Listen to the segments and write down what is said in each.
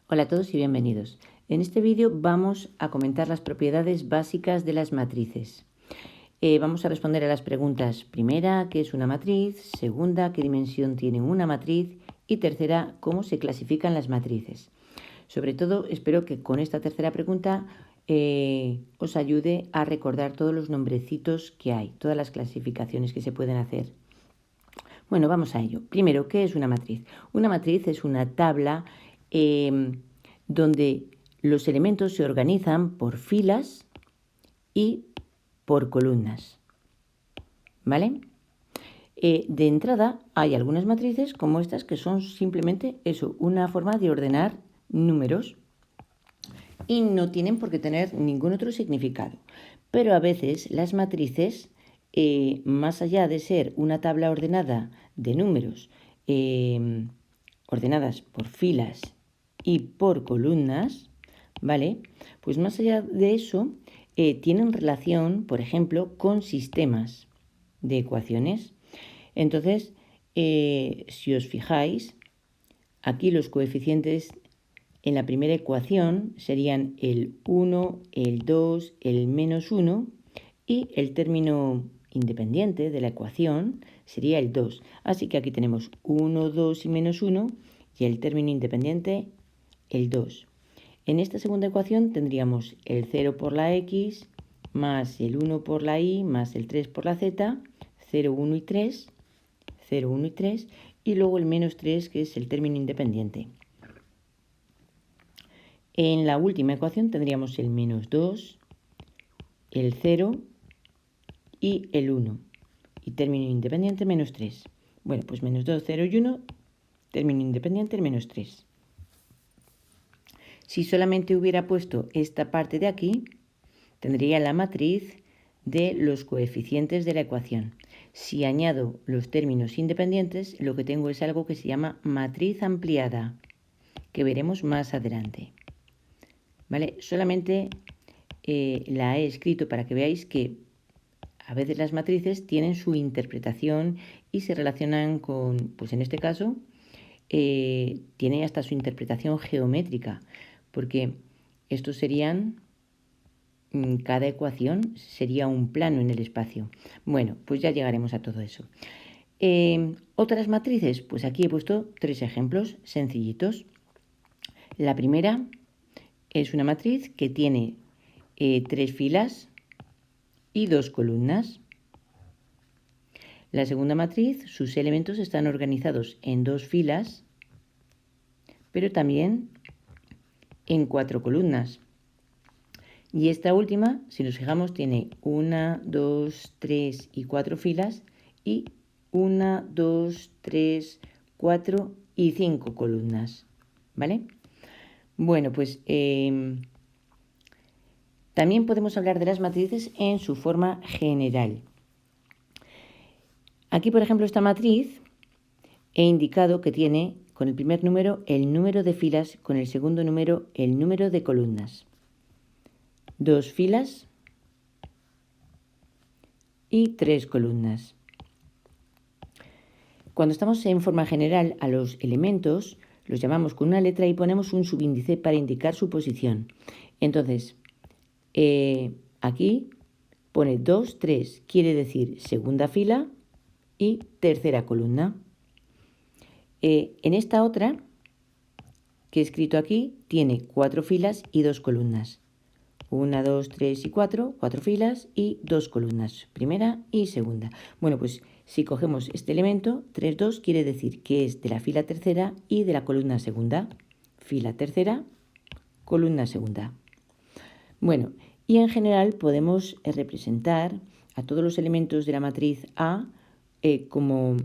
Hola a todos y bienvenidos. En este vídeo vamos a comentar las propiedades básicas de las matrices. Vamos a responder a las preguntas: primera, ¿qué es una matriz? Segunda, ¿qué dimensión tiene una matriz? Y tercera, ¿cómo se clasifican las matrices? Sobre todo, espero que con esta tercera pregunta os ayude a recordar todos los nombrecitos que hay, todas las clasificaciones que se pueden hacer. Bueno, vamos a ello. Primero, ¿qué es una matriz? Una matriz es una tabla donde los elementos se organizan por filas y por columnas. ¿Vale? De entrada hay algunas matrices como estas que son simplemente eso, una forma de ordenar números y no tienen por qué tener ningún otro significado. Pero a veces las matrices, más allá de ser una tabla ordenada de números ordenadas por filas y por columnas, ¿vale? Pues más allá de eso, tienen relación, por ejemplo, con sistemas de ecuaciones. Entonces, si os fijáis, aquí los coeficientes en la primera ecuación serían el 1, el 2, el menos 1 y el término independiente de la ecuación sería el 2. Así que aquí tenemos 1, 2 y menos 1 y el término independiente el 2. En esta segunda ecuación tendríamos el 0 por la x más el 1 por la y más el 3 por la z, 0, 1 y 3, 0, 1 y 3 y luego el menos 3 que es el término independiente. En la última ecuación tendríamos el menos 2, el 0 y el 1. Y término independiente menos 3. Bueno, pues menos 2, 0 y 1, término independiente menos 3. Si solamente hubiera puesto esta parte de aquí, tendría la matriz de los coeficientes de la ecuación. Si añado los términos independientes, lo que tengo es algo que se llama matriz ampliada, que veremos más adelante. ¿Vale? Solamente la he escrito para que veáis que a veces las matrices tienen su interpretación y se relacionan con, pues en este caso, tiene hasta su interpretación geométrica, porque estos serían, cada ecuación sería un plano en el espacio. Bueno, pues ya llegaremos a todo eso. Otras matrices, pues aquí he puesto 3 ejemplos sencillitos. La primera es una matriz que tiene 3 filas y 2 columnas. La segunda matriz, sus elementos están organizados en 2 filas, pero también en 4 columnas. Y esta última, si nos fijamos, tiene 1, 2, 3 y 4 filas y 1, 2, 3, 4 y 5 columnas. ¿Vale? Bueno, pues también podemos hablar de las matrices en su forma general. Aquí, por ejemplo, esta matriz he indicado que tiene con el primer número el número de filas, con el segundo número el número de columnas. 2 filas y 3 columnas. Cuando estamos en forma general, a los elementos los llamamos con una letra y ponemos un subíndice para indicar su posición. Entonces, aquí pone 2, 3, quiere decir segunda fila y tercera columna. En esta otra, que he escrito aquí, tiene 4 filas y 2 columnas. 1, 2, 3 y 4, 4 filas y 2 columnas, primera y segunda. Bueno, pues si cogemos este elemento, 3, 2, quiere decir que es de la fila tercera y de la columna segunda. Fila tercera, columna segunda. Bueno, y en general podemos representar a todos los elementos de la matriz A como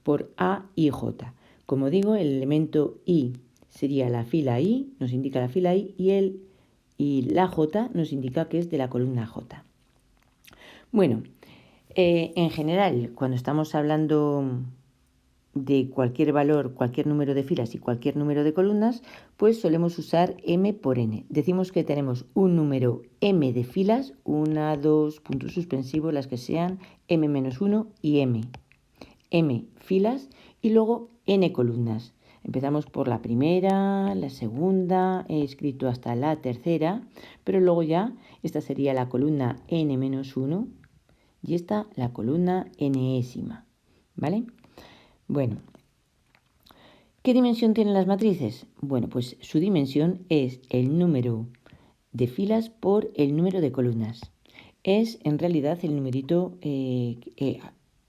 por A y J. Como digo, el elemento I sería la fila I, nos indica la fila I, y la J nos indica que es de la columna J. Bueno, en general, cuando estamos hablando de cualquier valor, cualquier número de filas y cualquier número de columnas, pues solemos usar m por n. Decimos que tenemos un número m de filas, 1, 2, puntos suspensivos, las que sean, m-1 y m filas y luego n columnas. Empezamos por la primera, la segunda, he escrito hasta la tercera, pero luego ya esta sería la columna n-1 y esta la columna n-ésima, ¿vale? Bueno, ¿qué dimensión tienen las matrices? Bueno, pues su dimensión es el número de filas por el número de columnas. Es en realidad el numerito,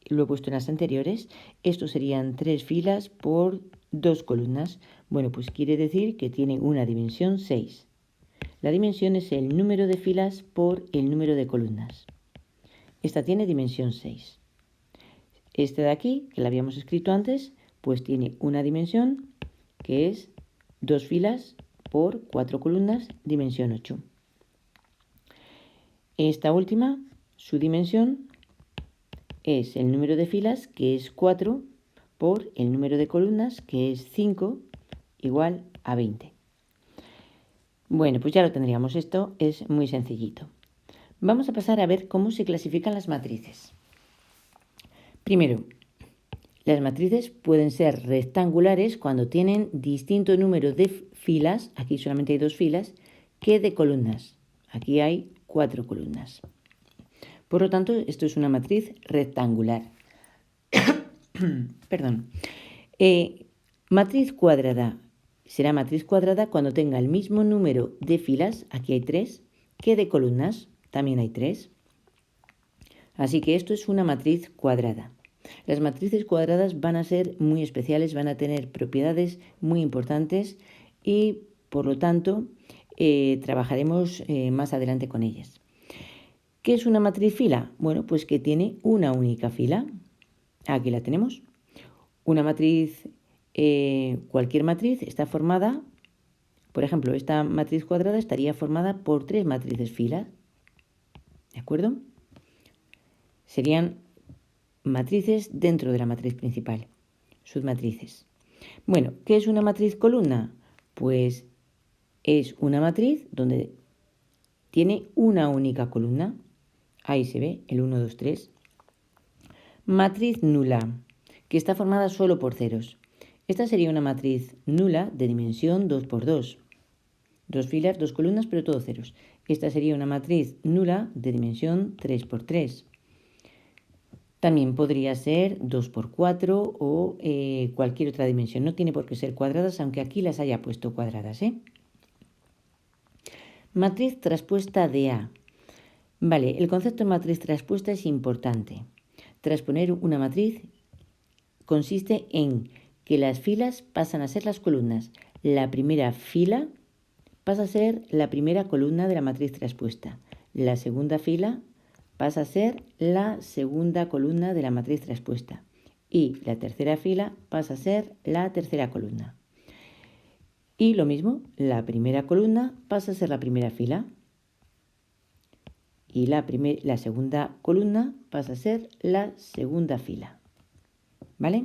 lo he puesto en las anteriores, estos serían 3 filas por 2 columnas. Bueno, pues quiere decir que tiene una dimensión 6. La dimensión es el número de filas por el número de columnas. Esta tiene dimensión 6. Esta de aquí, que la habíamos escrito antes, pues tiene una dimensión que es 2 filas por 4 columnas, dimensión 8. Esta última, su dimensión es el número de filas, que es 4, por el número de columnas, que es 5, igual a 20. Bueno, pues ya lo tendríamos. Esto es muy sencillito. Vamos a pasar a ver cómo se clasifican las matrices. Primero, las matrices pueden ser rectangulares cuando tienen distinto número de filas, aquí solamente hay 2 filas, que de columnas. Aquí hay 4 columnas. Por lo tanto, esto es una matriz rectangular. Perdón. Matriz cuadrada. Será matriz cuadrada cuando tenga el mismo número de filas, aquí hay 3, que de columnas, también hay 3. Así que esto es una matriz cuadrada. Las matrices cuadradas van a ser muy especiales, van a tener propiedades muy importantes y, por lo tanto, trabajaremos más adelante con ellas. ¿Qué es una matriz fila? Bueno, pues que tiene una única fila. Aquí la tenemos. Una matriz, cualquier matriz está formada, por ejemplo, esta matriz cuadrada estaría formada por 3 matrices filas. ¿De acuerdo? Serían matrices dentro de la matriz principal, submatrices. Bueno, ¿qué es una matriz columna? Pues es una matriz donde tiene una única columna. Ahí se ve el 1, 2, 3. Matriz nula, que está formada solo por ceros. Esta sería una matriz nula de dimensión 2 por 2. 2 filas, 2 columnas, pero todo ceros. Esta sería una matriz nula de dimensión 3 por 3. También podría ser 2 por 4 o cualquier otra dimensión. No tiene por qué ser cuadradas, aunque aquí las haya puesto cuadradas, ¿eh? Matriz traspuesta de A. Vale, el concepto de matriz traspuesta es importante. Transponer una matriz consiste en que las filas pasan a ser las columnas. La primera fila pasa a ser la primera columna de la matriz traspuesta. La segunda fila pasa a ser la segunda columna de la matriz traspuesta. Y la tercera fila pasa a ser la tercera columna. Y lo mismo, la primera columna pasa a ser la primera fila. Y la segunda columna pasa a ser la segunda fila. ¿Vale?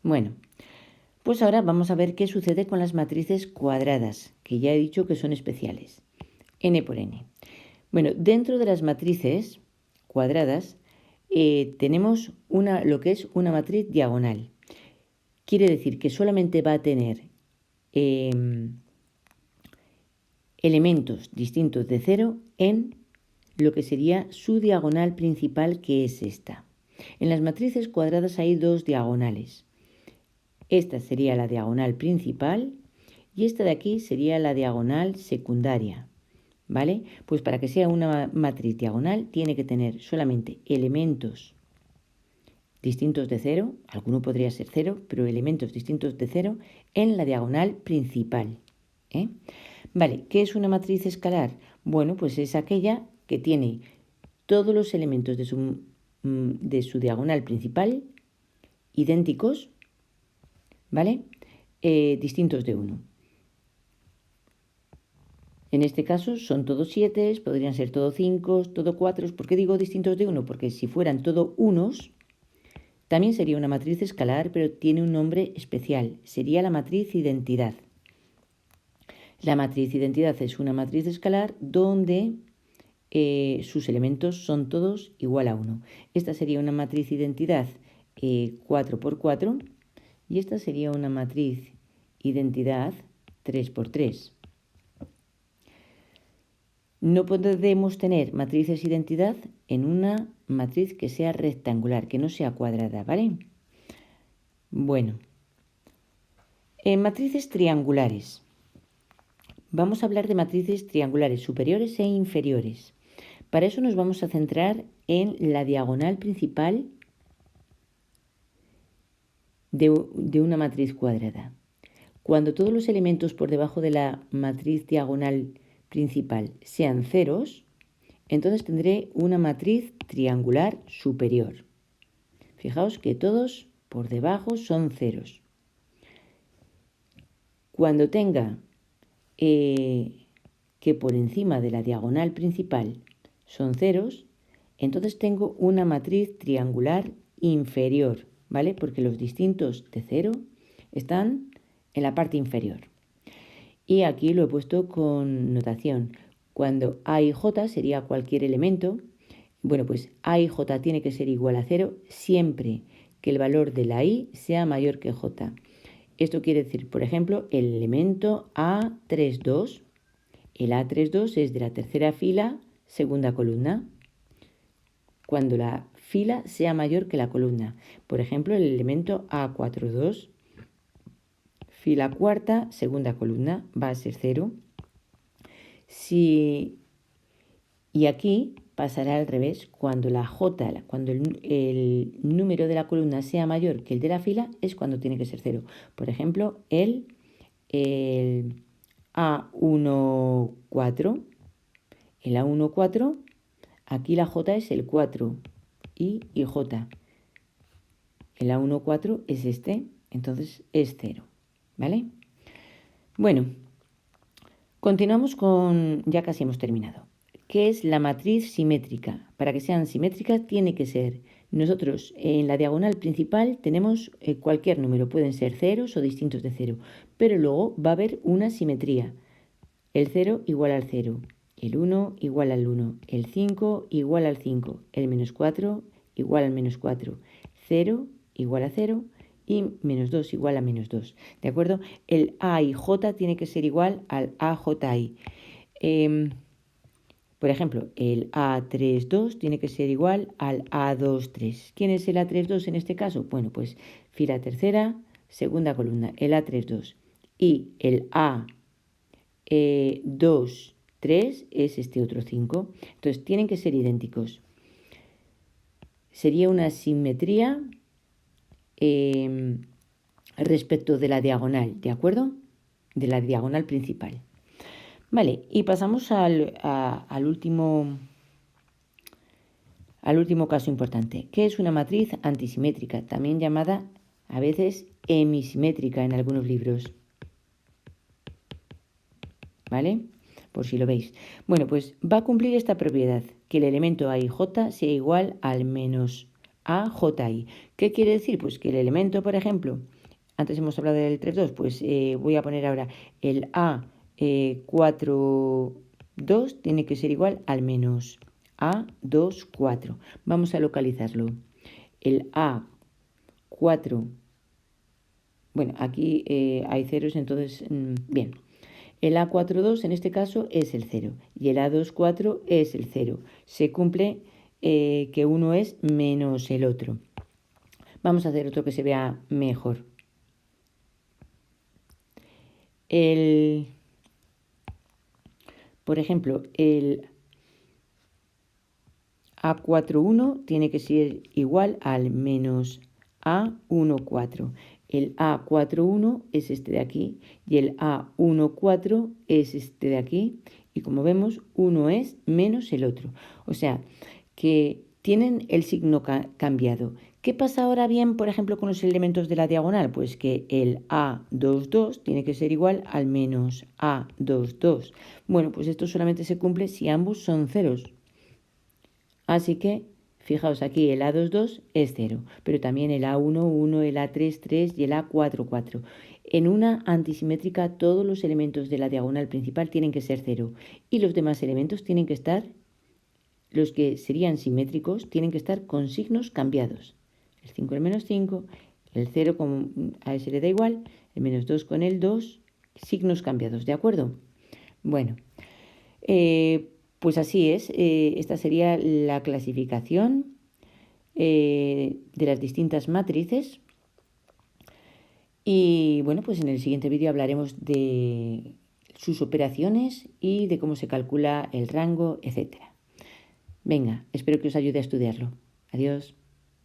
Bueno, pues ahora vamos a ver qué sucede con las matrices cuadradas, que ya he dicho que son especiales. N por N. Bueno, dentro de las matrices cuadradas tenemos lo que es una matriz diagonal. Quiere decir que solamente va a tener elementos distintos de 0 en lo que sería su diagonal principal, que es esta. En las matrices cuadradas hay 2 diagonales. Esta sería la diagonal principal y esta de aquí sería la diagonal secundaria. ¿Vale? Pues para que sea una matriz diagonal tiene que tener solamente elementos distintos de 0, alguno podría ser 0, pero elementos distintos de 0 en la diagonal principal. Vale, ¿qué es una matriz escalar? Bueno, pues es aquella que tiene todos los elementos de su diagonal principal idénticos, ¿vale? Distintos de 1. En este caso son todos 7, podrían ser todos 5, todos 4. ¿Por qué digo distintos de 1? Porque si fueran todos unos, también sería una matriz escalar, pero tiene un nombre especial. Sería la matriz identidad. La matriz identidad es una matriz escalar donde sus elementos son todos igual a 1. Esta sería una matriz identidad 4 por 4, Y esta sería una matriz identidad 3 por 3. No podemos tener matrices identidad en una matriz que sea rectangular, que no sea cuadrada, ¿vale? Bueno, en matrices triangulares. Vamos a hablar de matrices triangulares superiores e inferiores. Para eso nos vamos a centrar en la diagonal principal de una matriz cuadrada. Cuando todos los elementos por debajo de la matriz diagonal principal sean ceros, entonces tendré una matriz triangular superior. Fijaos que todos por debajo son ceros. Cuando tenga que por encima de la diagonal principal son ceros, entonces tengo una matriz triangular inferior, ¿vale? Porque los distintos de 0 están en la parte inferior. Y aquí lo he puesto con notación. Cuando A y J sería cualquier elemento, bueno, pues A y J tiene que ser igual a 0 siempre que el valor de la I sea mayor que J. Esto quiere decir, por ejemplo, el elemento A32. El A32 es de la tercera fila, segunda columna. Cuando la fila sea mayor que la columna. Por ejemplo, el elemento A42, fila cuarta, segunda columna, va a ser 0. Y aquí pasará al revés. Cuando la J, cuando el número de la columna sea mayor que el de la fila, es cuando tiene que ser 0. Por ejemplo, el A14, el A14, aquí la J es el 4, I y J. El A14 es este, entonces es 0, ¿vale? Bueno, continuamos con, ya casi hemos terminado. ¿Qué es la matriz simétrica? Para que sean simétricas tiene que ser, nosotros en la diagonal principal tenemos cualquier número, pueden ser ceros o distintos de 0, pero luego va a haber una simetría. El 0 igual al 0, el 1 igual al 1, el 5 igual al 5, el menos 4 igual al menos 4, 0 igual a 0 y menos 2 igual a menos 2. ¿De acuerdo? El A y J tiene que ser igual al AJI. Por ejemplo, el A32 tiene que ser igual al A23. ¿Quién es el A32 en este caso? Bueno, pues fila tercera, segunda columna, el A32. Y el A2, 3 es este otro 5. Entonces, tienen que ser idénticos. Sería una simetría respecto de la diagonal, ¿de acuerdo? De la diagonal principal. Vale, y pasamos al último caso importante, que es una matriz antisimétrica, también llamada a veces hemisimétrica en algunos libros. ¿Vale? Por si lo veis. Bueno, pues va a cumplir esta propiedad, que el elemento A y J sea igual al menos AJI. ¿Qué quiere decir? Pues que el elemento, por ejemplo, antes hemos hablado del 3,2, pues voy a poner ahora el A4,2 tiene que ser igual al menos A2,4. Vamos a localizarlo. El A4, bueno, aquí hay ceros, entonces, bien. El A4,2 en este caso es el 0 y el A2,4 es el 0. Se cumple que uno es menos el otro. Vamos a hacer otro que se vea mejor. Por ejemplo, el A4,1 tiene que ser igual al menos A1,4. El A4,1 es este de aquí y el A1,4 es este de aquí. Y como vemos, uno es menos el otro. O sea, que tienen el signo cambiado. ¿Qué pasa ahora bien, por ejemplo, con los elementos de la diagonal? Pues que el A22 tiene que ser igual al menos A22. Bueno, pues esto solamente se cumple si ambos son ceros. Así que, fijaos aquí, el A22 es 0, pero también el A11, el A33 y el A44. En una antisimétrica todos los elementos de la diagonal principal tienen que ser 0 y los demás elementos tienen que estar, los que serían simétricos, tienen que estar con signos cambiados. El 5 el menos 5, El 0 a ese le da igual, el menos 2 con el 2, signos cambiados, ¿de acuerdo? Bueno, pues así es. Esta sería la clasificación de las distintas matrices. Y bueno, pues en el siguiente vídeo hablaremos de sus operaciones y de cómo se calcula el rango, etc. Venga, espero que os ayude a estudiarlo. Adiós.